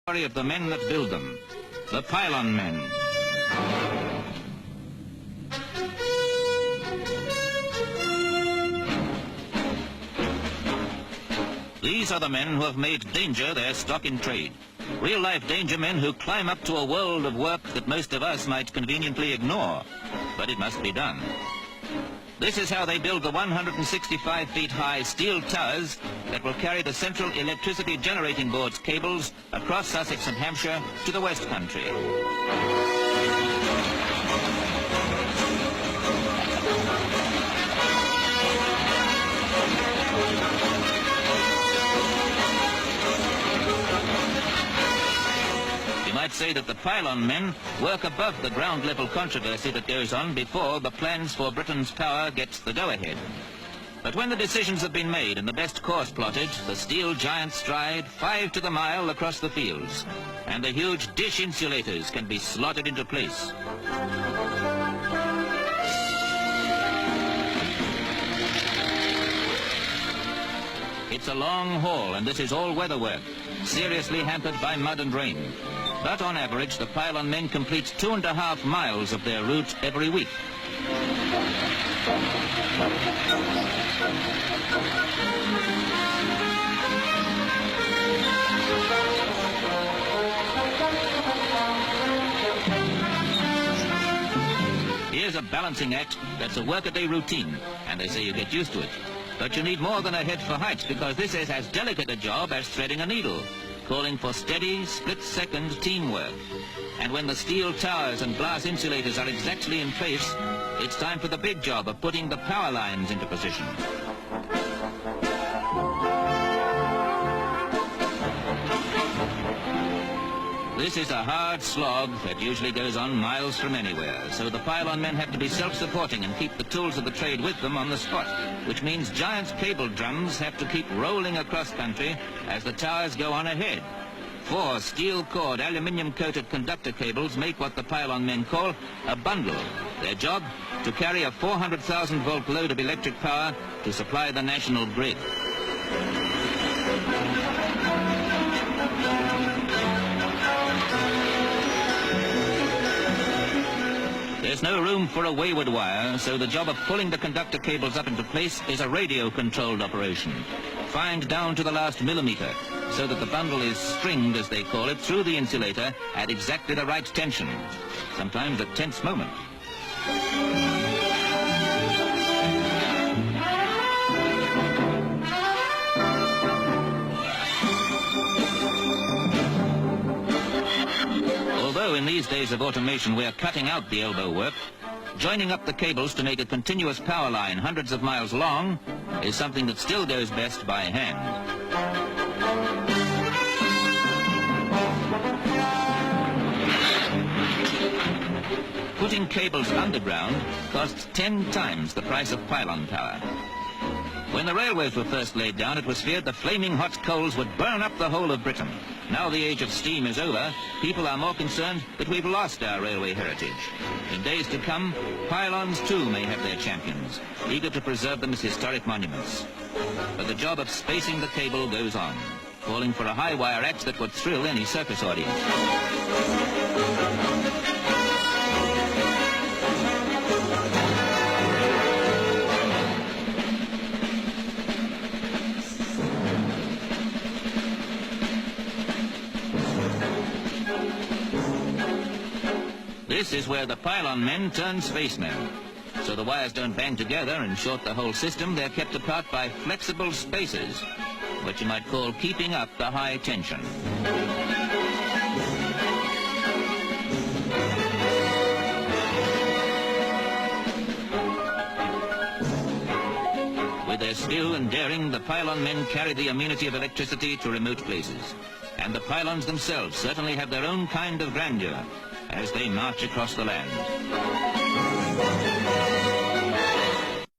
story of the men that build them, the pylon men. These are the men who have made danger their stock in trade. Real-life danger men who climb up to a world of work that most of us might conveniently ignore. But it must be done. This is how they build the 165 feet high steel towers that will carry the central electricity generating board's cables across Sussex and Hampshire to the West Country. You might say that the pylon men work above the ground level controversy that goes on before the plans for Britain's power gets the go-ahead. But when the decisions have been made and the best course plotted, the steel giants stride 5 to the mile across the fields, and the huge dish insulators can be slotted into place. It's a long haul, and this is all weather work, seriously hampered by mud and rain. But on average, the pylon men complete 2.5 miles of their route every week. Here's a balancing act that's a workaday routine, and they say you get used to it. But you need more than a head for height, because this is as delicate a job as threading a needle, calling for steady, split-second teamwork. And when the steel towers and glass insulators are exactly in place, it's time for the big job of putting the power lines into position. This is a hard slog that usually goes on miles from anywhere, so the pylon men have to be self-supporting and keep the tools of the trade with them on the spot, which means giant cable drums have to keep rolling across country as the towers go on ahead. 4 steel-cored, aluminium-coated conductor cables make what the pylon men call a bundle. Their job? To carry a 400,000-volt load of electric power to supply the national grid. There's no room for a wayward wire, so the job of pulling the conductor cables up into place is a radio-controlled operation, fined down to the last millimeter, so that the bundle is stringed, as they call it, through the insulator at exactly the right tension, sometimes a tense moment. Although in these days of automation we are cutting out the elbow work, joining up the cables to make a continuous power line hundreds of miles long is something that still goes best by hand. Putting cables underground costs 10 times the price of pylon power. When the railways were first laid down, it was feared the flaming hot coals would burn up the whole of Britain. Now the age of steam is over, people are more concerned that we've lost our railway heritage. In days to come, pylons too may have their champions, eager to preserve them as historic monuments. But the job of spacing the cable goes on, calling for a high-wire act that would thrill any circus audience. This is where the pylon men turn spacemen. So the wires don't bang together and short the whole system. They're kept apart by flexible spacers, what you might call keeping up the high tension. With their skill and daring, the pylon men carry the immunity of electricity to remote places. And the pylons themselves certainly have their own kind of grandeur as they march across the land.